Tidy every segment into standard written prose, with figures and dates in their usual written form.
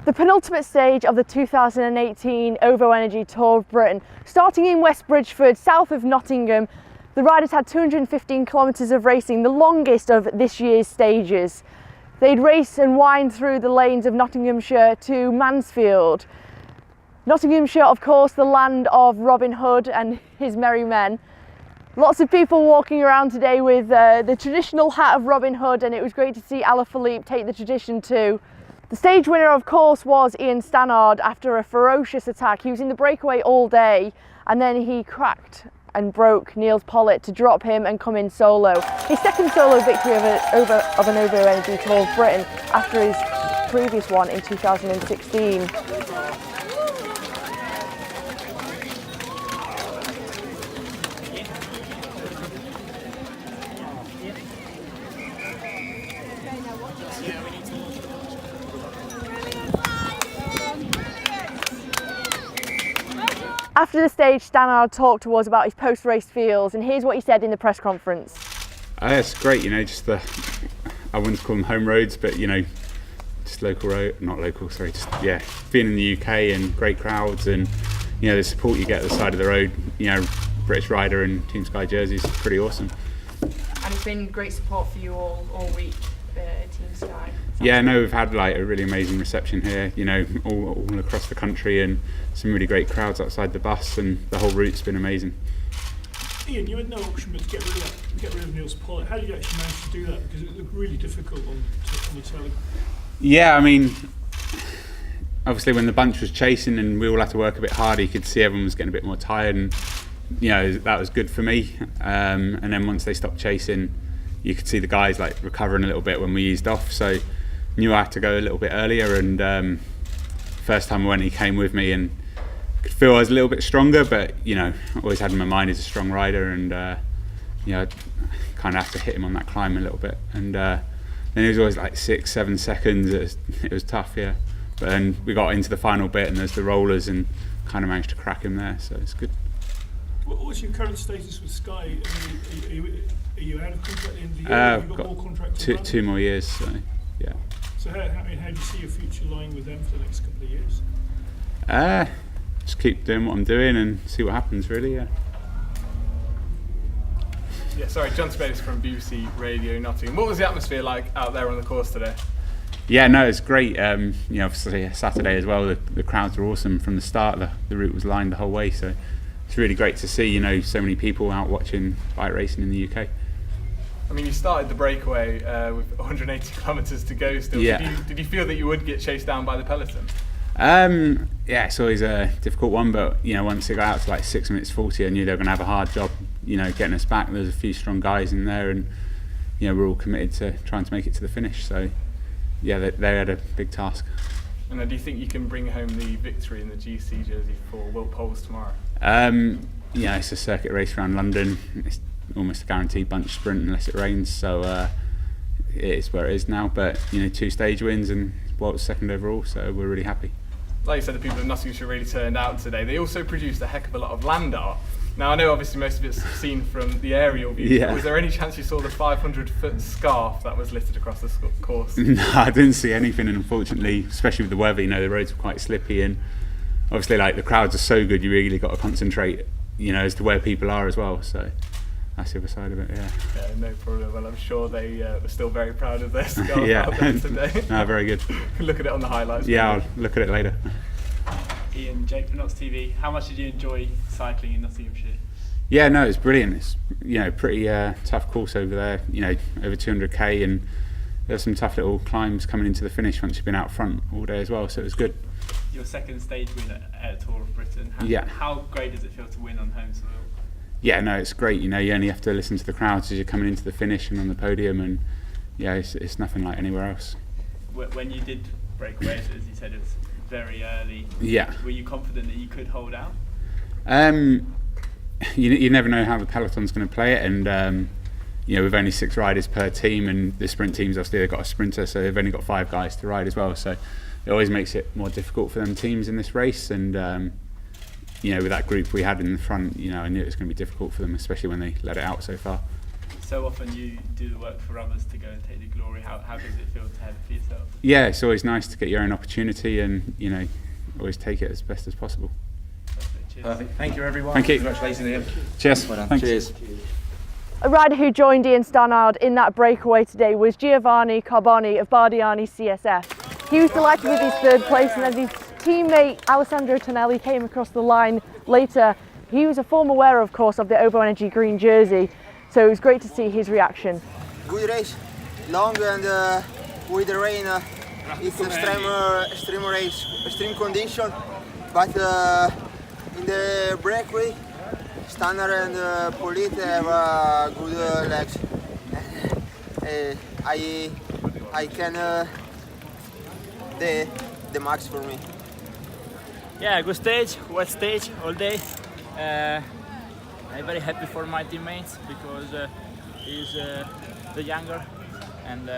The penultimate stage of the 2018 OVO Energy Tour of Britain. Starting in West Bridgeford, south of Nottingham, the riders had 215 kilometres of racing, the longest of this year's stages. They'd race and wind through the lanes of Nottinghamshire to Mansfield. Nottinghamshire, of course, the land of Robin Hood and his merry men. Lots of people walking around today with the traditional hat of Robin Hood, and it was great to see Alaphilippe take the tradition too. The stage winner, of course, was Ian Stannard after a ferocious attack. He was in the breakaway all day, and then he cracked and broke Niels Pollitt to drop him and come in solo. His second solo victory of an OVO Energy Tour of Britain after his previous one in 2016. After the stage, Stannard talked to us about his post-race feels, and here's what he said in the press conference. It's great, just I wouldn't call them home roads, but just local road, not local, sorry, just being in the UK and great crowds, and the support you get at the side of the road, British Rider and Team Sky jerseys, pretty awesome. And it's been great support for you all week, Team Sky. Yeah, no, we've had a really amazing reception here, all across the country, and some really great crowds outside the bus, and the whole route's been amazing. Ian, you had no option but to get rid of Niels Pollitt. How did you actually manage to do that? Because it looked really difficult on the telly. Yeah, obviously when the bunch was chasing and we all had to work a bit harder, you could see everyone was getting a bit more tired, and that was good for me. And then once they stopped chasing, you could see the guys recovering a little bit when we eased off. So knew I had to go a little bit earlier, and first time I went, he came with me, and could feel I was a little bit stronger, but I always had in my mind he's a strong rider, and I kind of have to hit him on that climb a little bit, and then he was always 6-7 seconds. It was tough, yeah, but then we got into the final bit, and there's the rollers, and kind of managed to crack him there, so it's good. What's your current status with Sky? Are you out of contract at the end of the year? Have you got more contracts? Two more years, so yeah. So how do you see your future lying with them for the next couple of years? Just keep doing what I'm doing and see what happens, really, yeah. Yeah, sorry, John Spades from BBC Radio Nottingham. What was the atmosphere like out there on the course today? Yeah, no, it's great. Obviously Saturday as well, the crowds were awesome from the start. The route was lined the whole way, so it's really great to see, so many people out watching bike racing in the UK. You started the breakaway with 180 kilometres to go still. Yeah. Did you feel that you would get chased down by the peloton? Yeah, it's always a difficult one, but once it got out to 6 minutes 40, I knew they were going to have a hard job, getting us back. There's a few strong guys in there, and we're all committed to trying to make it to the finish. So yeah, they had a big task. And do you think you can bring home the victory in the GC jersey for Wilt Poles tomorrow? It's a circuit race around London. It's almost a guaranteed bunch sprint unless it rains, so it is where it is now. But 2 stage wins, and Wilt's second overall, so we're really happy. Like you said, the people of Nottinghamshire really turned out today. They also produced a heck of a lot of land art. Now I know obviously most of it's seen from the aerial view, yeah. But was there any chance you saw the 500-foot scarf that was littered across the course? No, I didn't see anything, and unfortunately, especially with the weather, the roads were quite slippy, and obviously the crowds are so good, you really got to concentrate, as to where people are as well, so that's the other side of it, yeah. Yeah, no problem. Well, I'm sure they were still very proud of their scarf yeah. out there today. No, very good. Look at it on the highlights. Yeah, I'll look at it later. Ian, Jake from Nots TV. How much did you enjoy cycling in Nottinghamshire? Yeah, no, it's brilliant. It's pretty tough course over there. Over 200k, and there's some tough little climbs coming into the finish once you've been out front all day as well. So it was good. Your second stage win at Tour of Britain. How great does it feel to win on home soil? Yeah, no, it's great. You only have to listen to the crowds as you're coming into the finish and on the podium, and it's nothing like anywhere else. When you did break away, as you said, it was very early. Yeah. Were you confident that you could hold out? You never know how the peloton's going to play it, and we've only 6 riders per team, and the sprint teams obviously they've got a sprinter, so they've only got 5 guys to ride as well. So it always makes it more difficult for them teams in this race, and with that group we had in the front, I knew it was going to be difficult for them, especially when they let it out so far. so often you do the work for others to go and take the glory. How does it feel to have it for yourself? Yeah, it's always nice to get your own opportunity and, you know, always take it as best as possible. Perfect. Thank you, everyone. Thank you. Congratulations again. Cheers. Well done. Thanks. Cheers. A rider who joined Ian Stannard in that breakaway today was Giovanni Carboni of Bardiani CSF. He was delighted with his third place, and as his teammate Alessandro Tonelli came across the line later, he was a former wearer, of course, of the OVO Energy green jersey, so it was great to see his reaction. Good race, long and with the rain, it's extreme race, extreme condition, but in the breakaway, Stannard and Polite have good legs. I can the max for me. Yeah, good stage, wet stage all day. I'm very happy for my teammates because he's the younger and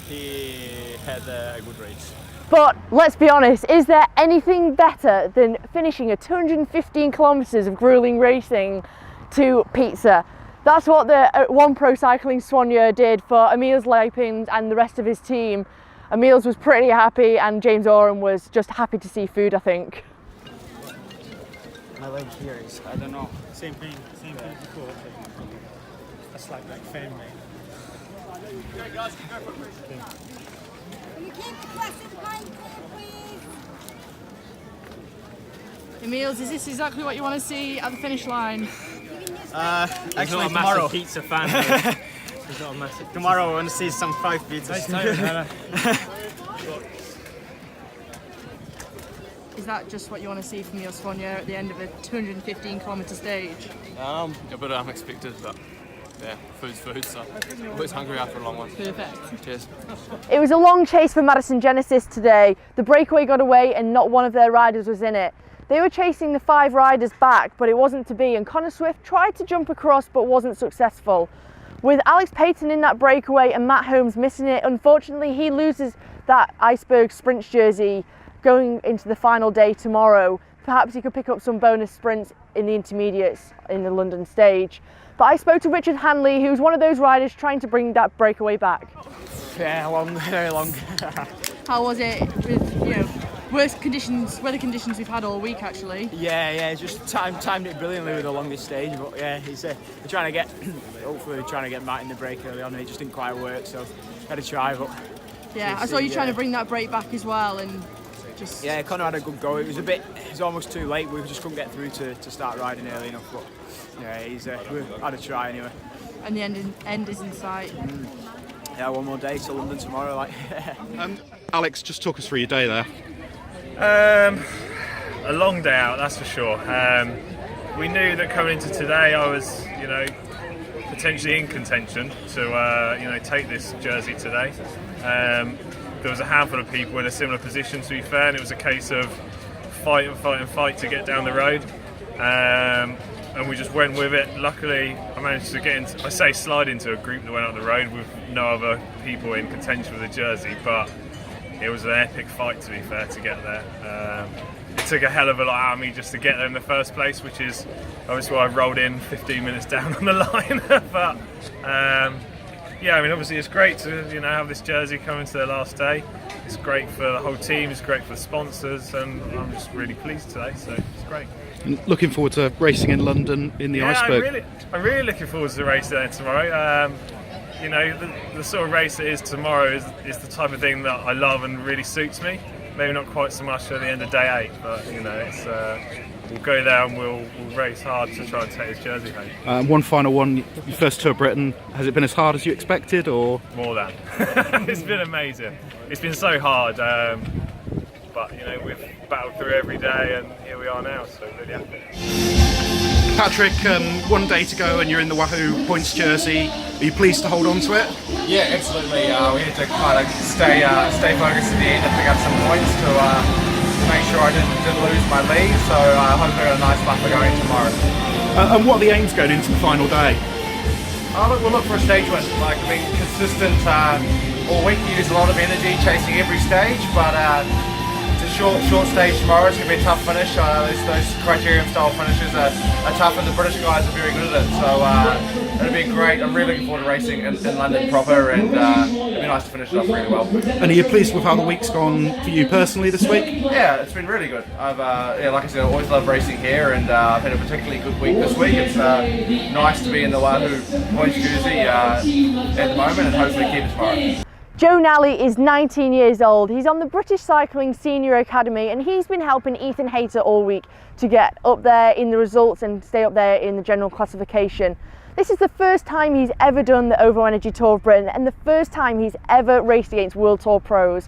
he had a good race. But let's be honest, is there anything better than finishing a 215 kilometres of gruelling racing to pizza? That's what the One Pro Cycling Soignier did for Emils Leipins and the rest of his team. Emils was pretty happy and James Oram was just happy to see food, I think. My leg here is, I don't know. Same thing before. That's like fame, mate. Can you keep the question behind please? Emils, is this exactly what you want to see at the finish line? Actually, tomorrow. Pizza fan. He's not a massive. Tomorrow, I want to see some 5 pizzas. Is that just what you want to see from your Soignier at the end of a 215 kilometre stage? A bit unexpected, but yeah, food's food, so always hungry after a long one. Perfect. Cheers. It was a long chase for Madison Genesis today. The breakaway got away and not one of their riders was in it. They were chasing the 5 riders back, but it wasn't to be, and Connor Swift tried to jump across but wasn't successful. With Alex Payton in that breakaway and Matt Holmes missing it, unfortunately he loses that Iceberg Sprints jersey going into the final day tomorrow. Perhaps he could pick up some bonus sprints in the intermediates in the London stage. But I spoke to Richard Hanley, who's one of those riders trying to bring that breakaway back. Yeah, long, very long. How was it with, you know, worst conditions, weather conditions we've had all week actually? Yeah, just timed it brilliantly with the longest stage, but yeah, he's trying to get, hopefully trying to get Matt in the break early on, and it just didn't quite work, so had a try, but... Yeah, I saw you trying to bring that break back as well, and just... Yeah, Connor had a good go. It was almost too late, we just couldn't get through to start riding early enough, but yeah, we had a try anyway. And the end is in sight. Yeah, one more day to London tomorrow, like. Alex, just talk us through your day there. A long day out, that's for sure. We knew that coming into today I was, potentially in contention to, take this jersey today. There was a handful of people in a similar position, to be fair, and it was a case of fight to get down the road. And we just went with it. Luckily, I managed to slide into a group that went out the road with no other people in contention for the jersey, but it was an epic fight, to be fair, to get there. It took a hell of a lot out of me just to get there in the first place, which is obviously why I rolled in 15 minutes down on the line. But obviously it's great to have this jersey coming to the last day. It's great for the whole team, it's great for the sponsors, and I'm just really pleased today, so it's great. And looking forward to racing in London in the Iceberg. I'm really looking forward to the race there tomorrow. The sort of race it is tomorrow is the type of thing that I love and really suits me. Maybe not quite so much at the end of day 8, but it's we'll go there and we'll race hard to try and take this jersey home. One final one, your first Tour of Britain. Has it been as hard as you expected, or more than? It's been amazing. It's been so hard, but we've battled through every day, and here we are now. So really happy. Patrick, one day to go and you're in the Wahoo points jersey. Are you pleased to hold on to it? Yeah, absolutely. We had to kind of stay focused at the end and pick up some points to make sure I didn't lose my lead. So hopefully I got a nice buffer going tomorrow. And what are the aims going into the final day? We'll look for a stage win. Consistent all week. You use a lot of energy chasing every stage, but to short stage tomorrow. It's going to be a tough finish. Those criterium style finishes are tough, and the British guys are very good at it. So it'll be great. I'm really looking forward to racing in London proper, and it'll be nice to finish it off really well. And are you pleased with how the week's gone for you personally this week? Yeah, it's been really good. I've like I said, I always love racing here, and I've had a particularly good week this week. It's nice to be in the Wahoo points jersey at the moment, and hopefully keep it tomorrow. Joe Nally is 19 years old. He's on the British Cycling Senior Academy, and he's been helping Ethan Hayter all week to get up there in the results and stay up there in the general classification. This is the first time he's ever done the OVO Energy Tour of Britain, and the first time he's ever raced against World Tour pros.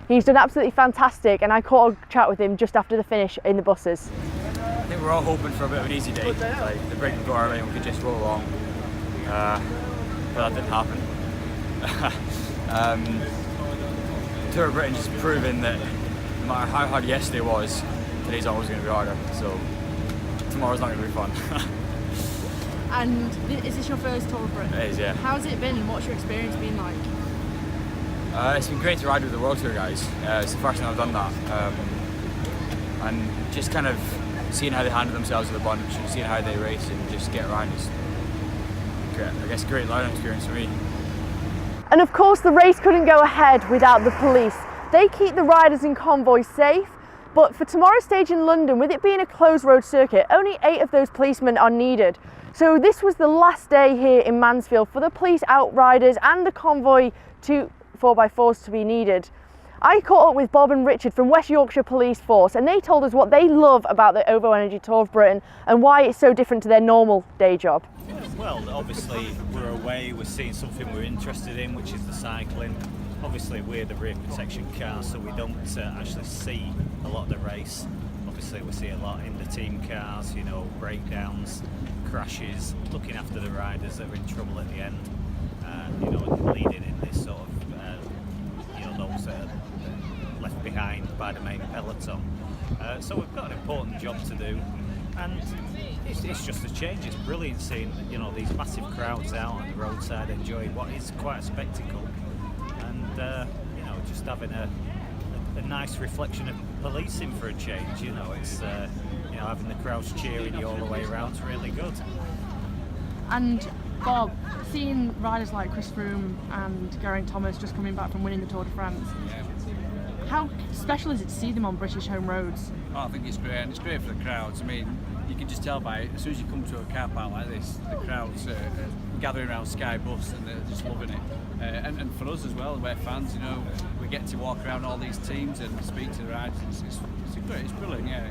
He's done absolutely fantastic, and I caught a chat with him just after the finish in the buses. I think we're all hoping for a bit of an easy day, like the break would go early and we could just roll along, but that didn't happen. Tour of Britain just proving that no matter how hard yesterday was, today's always going to be harder, so tomorrow's not going to be fun. And is this your first Tour of Britain? It is, yeah. How's it been? What's your experience been like? It's been great to ride with the World Tour guys. It's the first time I've done that, and just kind of seeing how they handle themselves with a bunch and seeing how they race and just get around is great. I guess a great learning experience for me. And of course the race couldn't go ahead without the police. They keep the riders in convoy safe, but for tomorrow's stage in London, with it being a closed road circuit, only 8 of those policemen are needed. So this was the last day here in Mansfield for the police outriders and the convoy 4x4s to be needed. I caught up with Bob and Richard from West Yorkshire Police Force, and they told us what they love about the OVO Energy Tour of Britain and why it's so different to their normal day job. Well, obviously we're away, we're seeing something we're interested in, which is the cycling. Obviously we're the rear protection car, so we don't actually see a lot of the race. Obviously we see a lot in the team cars, you know, breakdowns, crashes, looking after the riders that are in trouble at the end, you know, and leading in this sort of, you know, those that are left behind by the main peloton. So we've got an important job to do, and it's just a change. It's brilliant seeing, you know, these massive crowds out on the roadside enjoying what is quite a spectacle, and you know, just having a nice reflection of policing for a change. You know, it's you know, having the crowds cheering you all the way around is really good. And Bob, seeing riders like Chris Froome and Geraint Thomas just coming back from winning the Tour de France, how special is it to see them on British home roads? Oh, I think it's great, and it's great for the crowds. I mean, you can just tell by it, as soon as you come to a car park like this, the crowds are gathering around Sky Bus and they're just loving it. And for us as well, we're fans, you know, we get to walk around all these teams and speak to the riders. It's great, it's brilliant, yeah.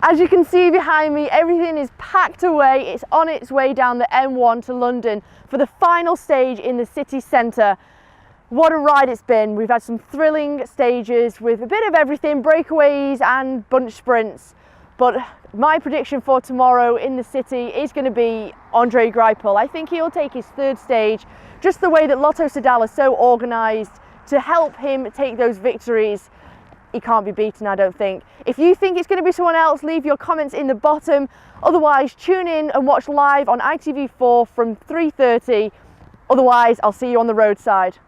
As you can see behind me, everything is packed away. It's on its way down the M1 to London for the final stage in the city centre. What a ride it's been. We've had some thrilling stages with a bit of everything, breakaways and bunch sprints. But my prediction for tomorrow in the city is going to be Andre Greipel. I think he'll take his 3rd stage, just the way that Lotto Soudal is so organised to help him take those victories. He can't be beaten, I don't think. If you think it's going to be someone else, leave your comments in the bottom. Otherwise, tune in and watch live on ITV4 from 3:30. Otherwise, I'll see you on the roadside.